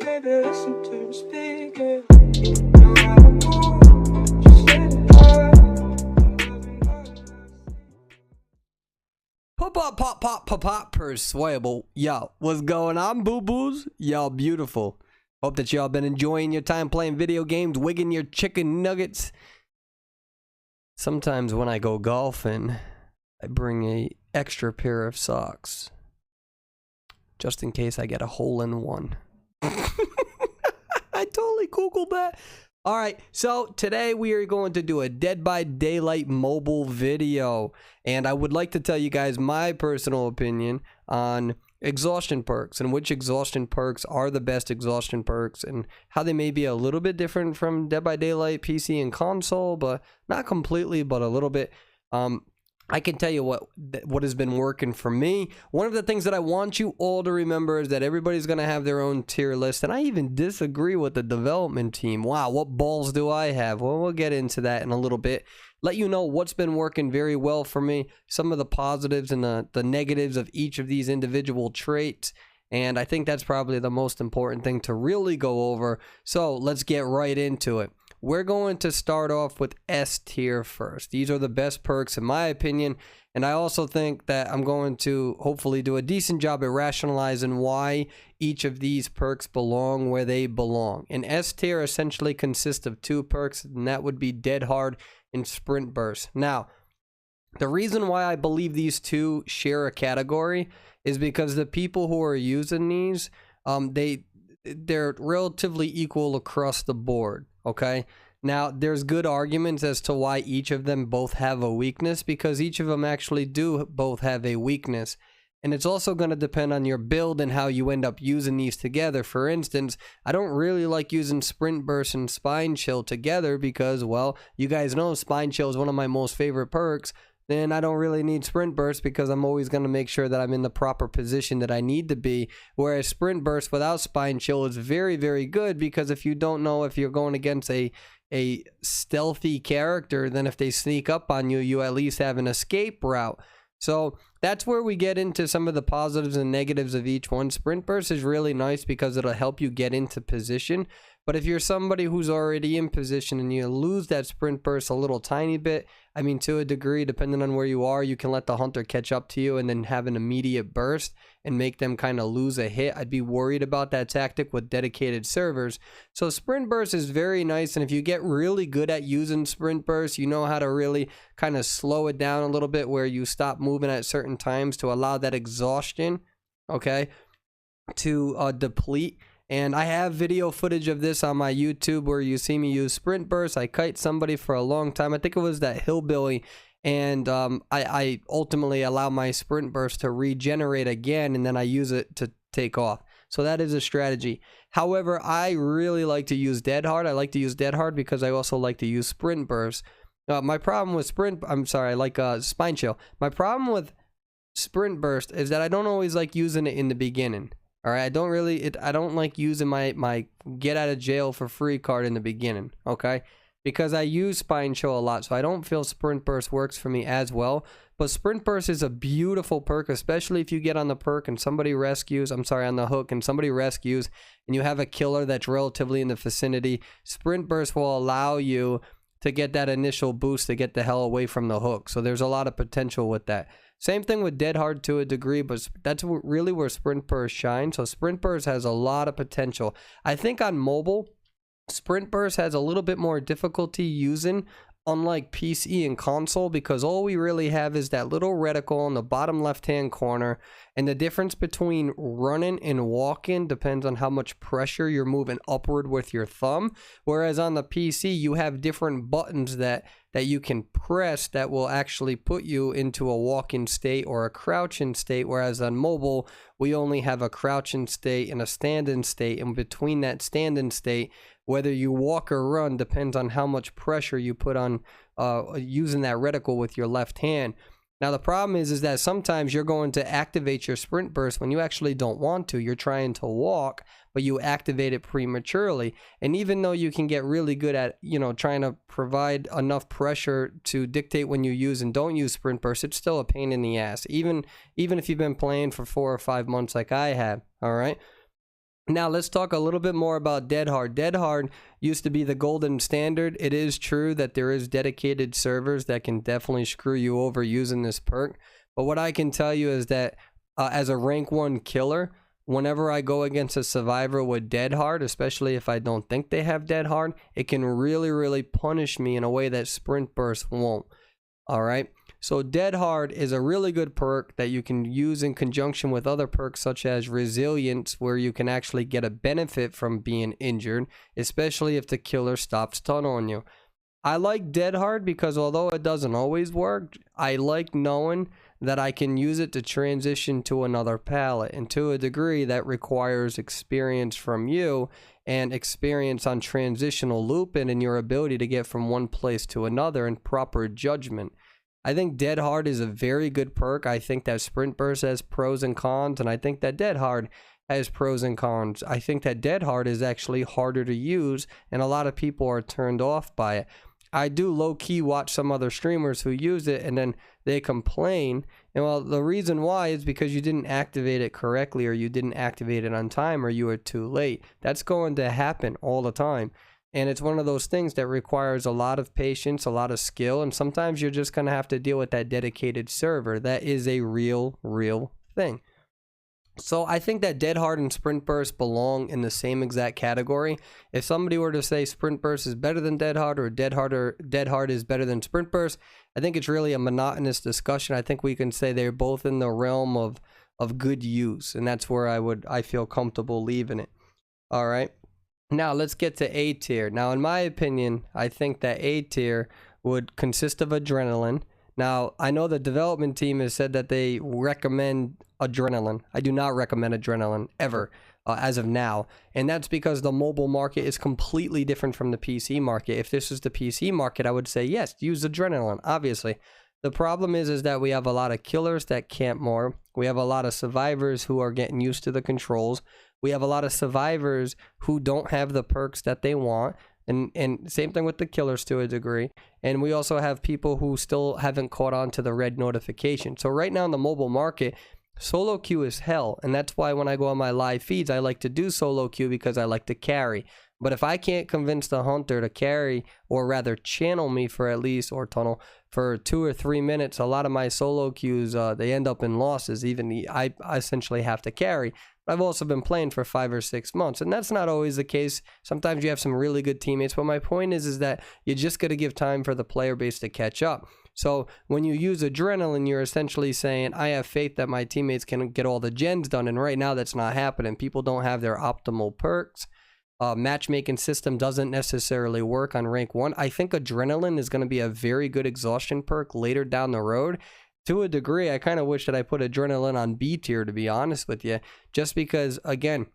baby, listen to me speak, yeah. No matter what, just let it go. Pop, persuadable. Yo, what's going on, boo-boos? Y'all beautiful. Hope that y'all been enjoying your time playing video games, wigging your chicken nuggets. Sometimes when I go golfing, I bring a extra pair of socks. Just in case I get a hole in one. I totally Googled that. Alright, so today we are going to do a Dead by Daylight mobile video. And I would like to tell you guys my personal opinion on exhaustion perks and which exhaustion perks are the best exhaustion perks and how they may be a little bit different from Dead by Daylight PC and console, but not completely, but a little bit. I can tell you what has been working for me. One of the things that I want you all to remember is that everybody's going to have their own tier list, and I even disagree with the development team. Wow, what balls do I have? Well, we'll get into that in a little bit. Let you know what's been working very well for me, some of the positives and the negatives of each of these individual traits, and I think that's probably the most important thing to really go over. So let's get right into it. We're going to start off with S tier first. These are the best perks in my opinion, and I also think that I'm going to hopefully do a decent job at rationalizing why each of these perks belong where they belong. And S tier essentially consists of two perks, and that would be Dead Hard and Sprint Burst. Now, the reason why I believe these two share a category is because the people who are using these, they're relatively equal across the board. Okay, now there's good arguments as to why each of them both have a weakness, because each of them actually do both have a weakness. And it's also going to depend on your build and how you end up using these together. For instance, I don't really like using Sprint Burst and Spine Chill together because, well, you guys know Spine Chill is one of my most favorite perks. Then I don't really need Sprint Burst because I'm always going to make sure that I'm in the proper position that I need to be. Whereas Sprint Burst without Spine Chill is very, very good, because if you don't know if you're going against a stealthy character, then if they sneak up on you, you at least have an escape route. So that's where we get into some of the positives and negatives of each one. Sprint Burst is really nice because it'll help you get into position. But if you're somebody who's already in position and you lose that Sprint Burst a little tiny bit, I mean, to a degree, depending on where you are, you can let the hunter catch up to you and then have an immediate burst and make them kind of lose a hit. I'd be worried about that tactic with dedicated servers. So Sprint Burst is very nice, and if you get really good at using Sprint Burst, you know how to really kind of slow it down a little bit where you stop moving at certain times to allow that exhaustion, okay, to deplete. And I have video footage of this on my YouTube where you see me use Sprint Burst. I kite somebody for a long time. I think it was that hillbilly. And I ultimately allow my Sprint Burst to regenerate again, and then I use it to take off. So that is a strategy. However, I really like to use Dead Hard. I like to use Dead Hard because I also like to use Sprint Burst. My problem with Spine Chill. My problem with Sprint Burst is that I don't always like using it in the beginning. All right, I don't like using my get out of jail for free card in the beginning, okay? Because I use Spine Chill a lot, so I don't feel Sprint Burst works for me as well. But Sprint Burst is a beautiful perk, especially if you get on the perk and somebody rescues, on the hook, and somebody rescues, and you have a killer that's relatively in the vicinity. Sprint Burst will allow you to get that initial boost to get the hell away from the hook. So there's a lot of potential with that. Same thing with Dead Hard to a degree, but that's really where Sprint Burst shines. So Sprint Burst has a lot of potential. I think on mobile, Sprint Burst has a little bit more difficulty using, unlike PC and console, because all we really have is that little reticle in the bottom left-hand corner, and the difference between running and walking depends on how much pressure you're moving upward with your thumb. Whereas on the PC, you have different buttons that you can press that will actually put you into a walking state or a crouching state, whereas on mobile, we only have a crouching state and a standing state, and between that standing state, whether you walk or run depends on how much pressure you put on using that reticle with your left hand. Now, the problem is that sometimes you're going to activate your Sprint Burst when you actually don't want to. You're trying to walk, but you activate it prematurely. And even though you can get really good at, trying to provide enough pressure to dictate when you use and don't use Sprint Burst, it's still a pain in the ass, even if you've been playing for 4 or 5 months like I have, all right? Now let's talk a little bit more about Dead Hard. Dead Hard used to be the golden standard. It is true that there is dedicated servers that can definitely screw you over using this perk. But what I can tell you is that as a rank 1 killer, whenever I go against a survivor with Dead Hard, especially if I don't think they have Dead Hard, it can really, really punish me in a way that Sprint Burst won't. All right. So Dead Hard is a really good perk that you can use in conjunction with other perks such as Resilience, where you can actually get a benefit from being injured, especially if the killer stops stun on you. I like Dead Hard because although it doesn't always work, I like knowing that I can use it to transition to another palette, and to a degree that requires experience from you and experience on transitional looping and your ability to get from one place to another and proper judgment. I think Dead Hard is a very good perk. I think that Sprint Burst has pros and cons, and I think that Dead Hard has pros and cons. I think that Dead Hard is actually harder to use, and a lot of people are turned off by it. I do low-key watch some other streamers who use it, and then they complain. And well, the reason why is because you didn't activate it correctly, or you didn't activate it on time, or you were too late. That's going to happen all the time. And it's one of those things that requires a lot of patience, a lot of skill, and sometimes you're just going to have to deal with that dedicated server. That is a real thing. So I think that Dead Hard and Sprint Burst belong in the same exact category. If somebody were to say Sprint Burst is better than Dead Hard, or Dead Hard is better than Sprint Burst, I think it's really a monotonous discussion. I think we can say they're both in the realm of good use, and that's where I feel comfortable leaving it. All right. Now let's get to A tier. Now in my opinion, I think that A tier would consist of Adrenaline. Now I know the development team has said that they recommend Adrenaline. I do not recommend Adrenaline ever as of now, and that's because the mobile market is completely different from the PC market. If this is the PC market, I would say yes, use Adrenaline, obviously. The problem is that we have a lot of killers that camp more. We have a lot of survivors who are getting used to the controls. We have a lot of survivors who don't have the perks that they want. And same thing with the killers to a degree. And we also have people who still haven't caught on to the red notification. So right now in the mobile market, solo queue is hell. And that's why when I go on my live feeds, I like to do solo queue because I like to carry. But if I can't convince the hunter to carry, or rather channel me for at least, or tunnel, for 2 or 3 minutes, a lot of my solo queues, they end up in losses. I essentially have to carry. I've also been playing for 5 or 6 months, and that's not always the case. Sometimes you have some really good teammates, but my point is that you just got to give time for the player base to catch up. So when you use Adrenaline, you're essentially saying, I have faith that my teammates can get all the gens done, and right now that's not happening. People don't have their optimal perks. Matchmaking system doesn't necessarily work on rank 1. I think Adrenaline is going to be a very good exhaustion perk later down the road. To a degree, I kind of wish that I put Adrenaline on B tier, to be honest with you. Just because, again,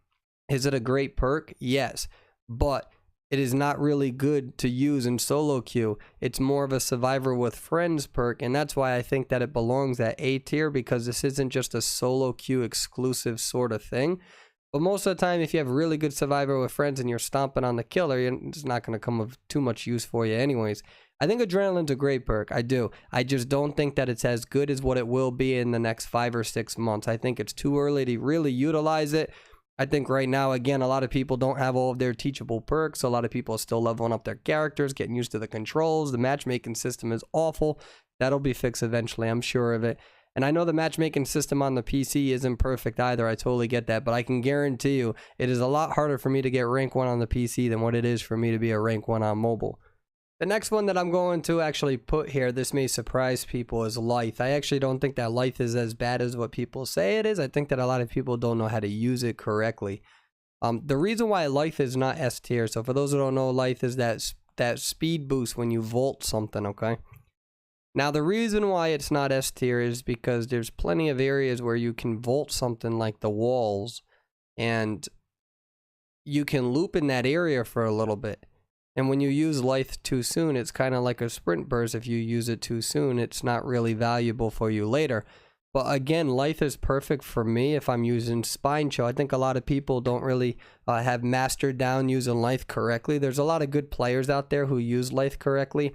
is it a great perk? Yes. But it is not really good to use in solo queue. It's more of a survivor with friends perk, and that's why I think that it belongs at A tier, because this isn't just a solo queue exclusive sort of thing. But most of the time, if you have a really good survivor with friends and you're stomping on the killer, it's not going to come of too much use for you anyways. I think Adrenaline's a great perk. I do. I just don't think that it's as good as what it will be in the next 5 or 6 months. I think it's too early to really utilize it. I think right now, again, a lot of people don't have all of their teachable perks. A lot of people are still leveling up their characters, getting used to the controls. The matchmaking system is awful. That'll be fixed eventually, I'm sure of it. And I know the matchmaking system on the PC isn't perfect either. I totally get that. But I can guarantee you, it is a lot harder for me to get rank 1 on the PC than what it is for me to be a rank 1 on mobile. The next one that I'm going to actually put here, this may surprise people, is Lithe. I actually don't think that Lithe is as bad as what people say it is. I think that a lot of people don't know how to use it correctly. The reason why Lithe is not S tier, so for those who don't know, Lithe is that speed boost when you vault something, okay? Now, the reason why it's not S tier is because there's plenty of areas where you can vault something like the walls, and you can loop in that area for a little bit. And when you use Lithe too soon, it's kind of like a sprint burst. If you use it too soon, it's not really valuable for you later. But again, Lithe is perfect for me if I'm using Spine Chill. I think a lot of people don't really have mastered down using Lithe correctly. There's a lot of good players out there who use Lithe correctly.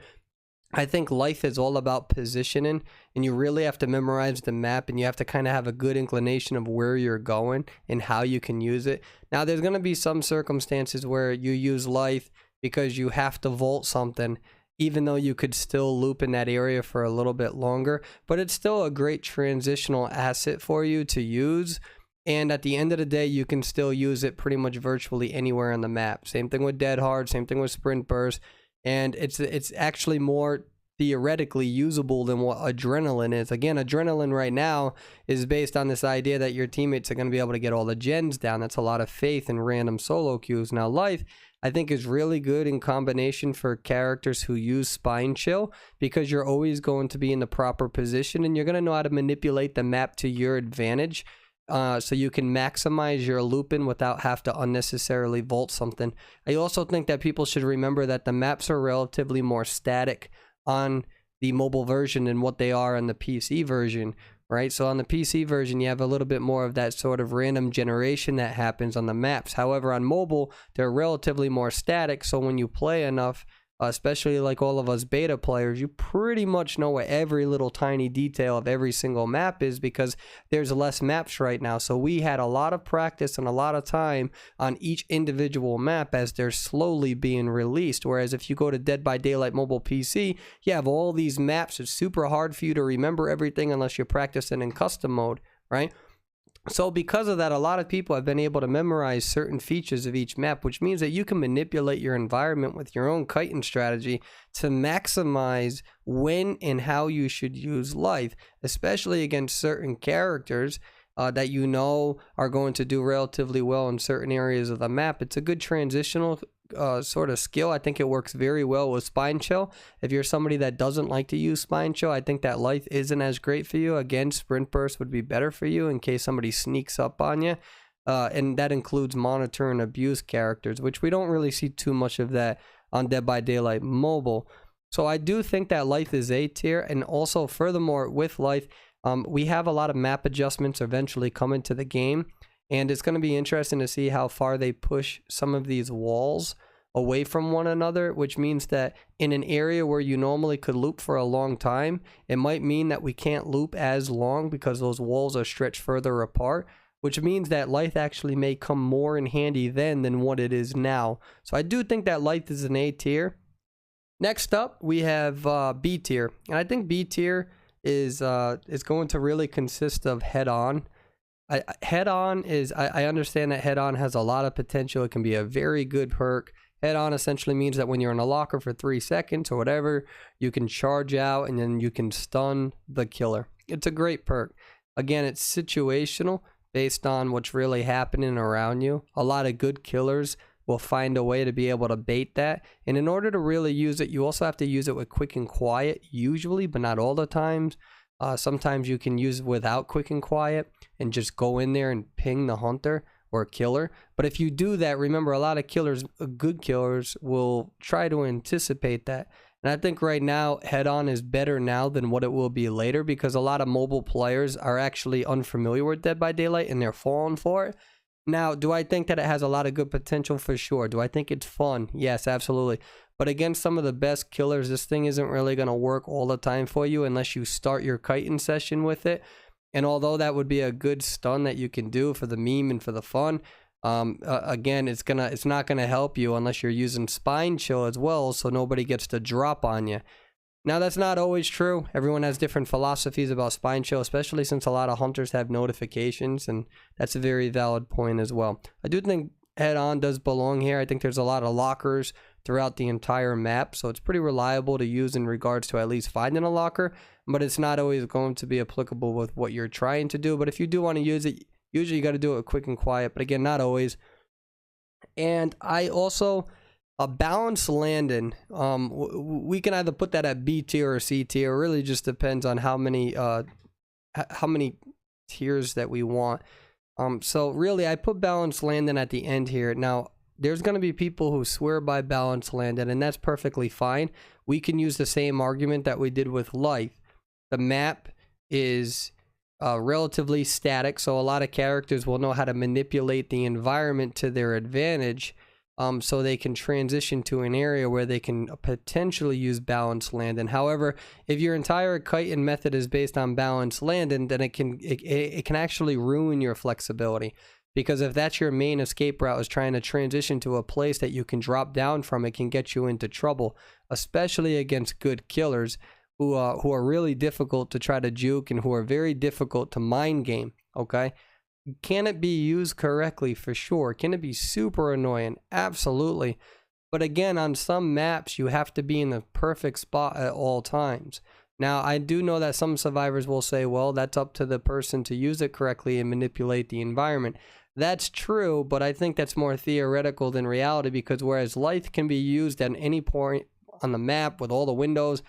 I think life is all about positioning, and you really have to memorize the map, and you have to kind of have a good inclination of where you're going and how you can use it. Now, there's going to be some circumstances where you use life because you have to vault something, even though you could still loop in that area for a little bit longer, but it's still a great transitional asset for you to use. And at the end of the day, you can still use it pretty much virtually anywhere on the map. Same thing with Dead Hard, same thing with Sprint Burst. And it's actually more theoretically usable than what adrenaline is. Again, adrenaline right now is based on this idea that your teammates are going to be able to get all the gens down. That's a lot of faith in random solo queues. Now, life, I think, is really good in combination for characters who use spine chill, because you're always going to be in the proper position and you're going to know how to manipulate the map to your advantage. So you can maximize your looping without have to unnecessarily vault something. I also think that people should remember that the maps are relatively more static on the mobile version than what they are on the PC version, right? So on the PC version, you have a little bit more of that sort of random generation that happens on the maps. However, on mobile, they're relatively more static. So when you play enough, especially like all of us beta players, you pretty much know what every little tiny detail of every single map is, because there's less maps right now. So we had a lot of practice and a lot of time on each individual map as they're slowly being released. Whereas if you go to Dead by Daylight Mobile PC, you have all these maps. It's super hard for you to remember everything unless you're practicing in custom mode, right? So because of that, a lot of people have been able to memorize certain features of each map, which means that you can manipulate your environment with your own kiting strategy to maximize when and how you should use life, especially against certain characters that you know are going to do relatively well in certain areas of the map. It's a good transitional sort of skill. I think it works very well with spine chill. If you're somebody that doesn't like to use spine chill, I think that life isn't as great for you. Again, sprint burst would be better for you in case somebody sneaks up on you. And that includes monitor and abuse characters, which we don't really see too much of that on Dead by Daylight Mobile. So I do think that life is A tier. And also, furthermore, with life, we have a lot of map adjustments eventually coming to the game. And it's going to be interesting to see how far they push some of these walls away from one another, which means that in an area where you normally could loop for a long time, it might mean that we can't loop as long because those walls are stretched further apart, which means that life actually may come more in handy then than what it is now. So I do think that life is an A tier. Next up, we have B tier. And I think B tier is going to really consist of Head On. Head On is, I understand that Head On has a lot of potential. It can be a very good perk. Head On essentially means that when you're in a locker for 3 seconds or whatever, you can charge out and then you can stun the killer. It's a great perk. Again, it's situational based on what's really happening around you. A lot of good killers will find a way to be able to bait that. And in order to really use it, you also have to use it with quick and quiet, usually, but not all the times. Sometimes you can use it without quick and quiet and just go in there and ping the hunter or killer. But if you do that, remember, a lot of killers, good killers, will try to anticipate that. And I think right now, Head On is better now than what it will be later, because a lot of mobile players are actually unfamiliar with Dead by Daylight and they're falling for it. Now, do I think that it has a lot of good potential? For sure. Do I think it's fun? Yes, absolutely. But against some of the best killers, this thing isn't really going to work all the time for you unless you start your kiting session with it. And although that would be a good stun that you can do for the meme and for the fun, again, it's not gonna help you unless you're using spine chill as well, so nobody gets to drop on you. Now, that's not always true. Everyone has different philosophies about spine chill, especially since a lot of hunters have notifications, and that's a very valid point as well. I do think Head On does belong here. I think there's a lot of lockers throughout the entire map, so it's pretty reliable to use in regards to at least finding a locker, but it's not always going to be applicable with what you're trying to do. But if you do want to use it, usually you got to do it quick and quiet, but again, not always. And I also, a balanced landing, we can either put that at B tier or C tier. It really just depends on how many tiers that we want. So really, I put balanced landing at the end here. Now, there's going to be people who swear by balanced landing, and that's perfectly fine. We can use the same argument that we did with life. The map is relatively static, so a lot of characters will know how to manipulate the environment to their advantage. so they can transition to an area where they can potentially use balanced landing. However, if your entire kiting method is based on balanced landing, then it can actually ruin your flexibility. Because if that's your main escape route, is trying to transition to a place that you can drop down from, it can get you into trouble, especially against good killers who are really difficult to try to juke and who are very difficult to mind game, okay? Can it be used correctly? For sure. Can it be super annoying? Absolutely. But again, on some maps, you have to be in the perfect spot at all times. Now, I do know that some survivors will say, well, that's up to the person to use it correctly and manipulate the environment. That's true, but I think that's more theoretical than reality, because whereas light can be used at any point on the map with all the windows,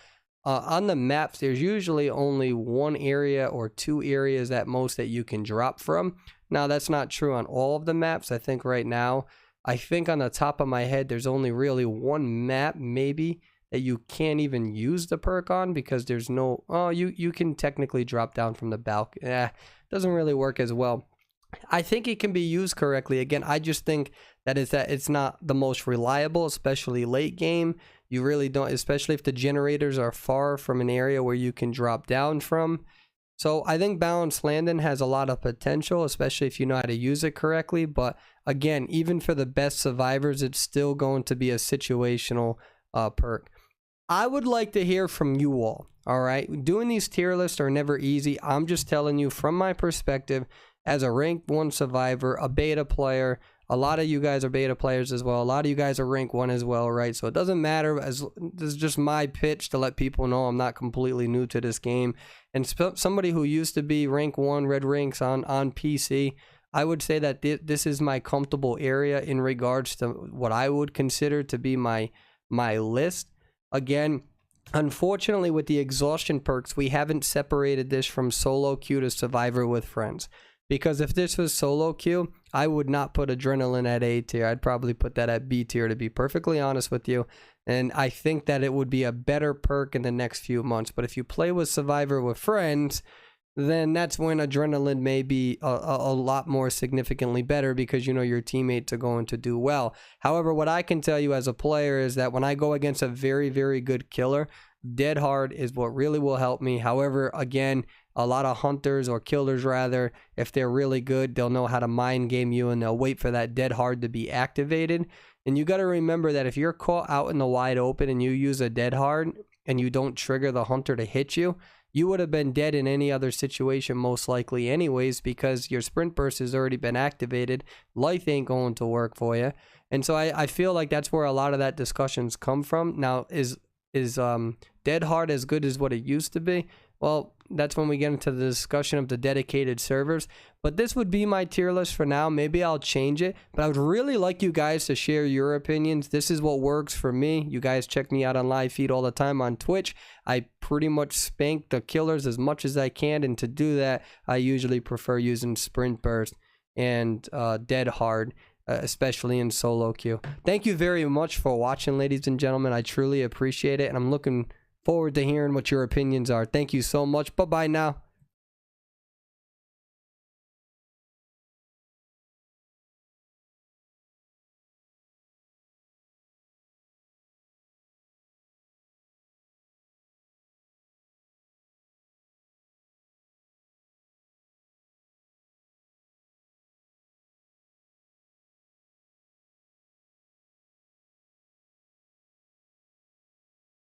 on the maps, there's usually only one area or two areas at most that you can drop from. Now, that's not true on all of the maps. I think right now, on the top of my head, there's only really one map maybe that you can't even use the perk on, because there's no, you can technically drop down from the balcony. Doesn't really work as well. I think it can be used correctly. Again, I just think that it's not the most reliable, especially late game. You really don't, especially if the generators are far from an area where you can drop down from. So I think balanced landing has a lot of potential, especially if you know how to use it correctly. But again, even for the best survivors, it's still going to be a situational perk. I would like to hear from you all. All right, doing these tier lists are never easy. I'm just telling you from my perspective as a rank 1 survivor, a beta player. A lot of you guys are beta players as well. A lot of you guys are rank 1 as well, right? So it doesn't matter. As this is just my pitch to let people know I'm not completely new to this game. And somebody who used to be rank 1 red ranks on PC, I would say that this is my comfortable area in regards to what I would consider to be my list. Again, unfortunately, with the exhaustion perks, we haven't separated this from solo queue to survivor with friends. Because if this was solo queue, I would not put adrenaline at A tier. I'd probably put that at B tier, to be perfectly honest with you. And I think that it would be a better perk in the next few months. But if you play with survivor with friends, then that's when adrenaline may be a lot more significantly better, because you know your teammates are going to do well. However, what I can tell you as a player is that when I go against a very, very good killer, dead hard is what really will help me. However, again, a lot of hunters, or killers rather, if they're really good, they'll know how to mind game you, and they'll wait for that dead hard to be activated. And you got to remember that if you're caught out in the wide open and you use a dead hard and you don't trigger the hunter to hit you, you would have been dead in any other situation most likely anyways, because your sprint burst has already been activated. Life ain't going to work for you. And so I feel like that's where a lot of that discussions come from. Now, is dead hard as good as what it used to be? Well, that's when we get into the discussion of the dedicated servers. But this would be my tier list for now. Maybe I'll change it, but I would really like you guys to share your opinions. This is what works for me. You guys check me out on live feed all the time on Twitch. I pretty much spank the killers as much as I can, and to do that, I usually prefer using sprint burst and dead hard, especially in solo queue. Thank you very much for watching, ladies and gentlemen. I truly appreciate it, and I'm looking forward to hearing what your opinions are. Thank you so much. Bye-bye now.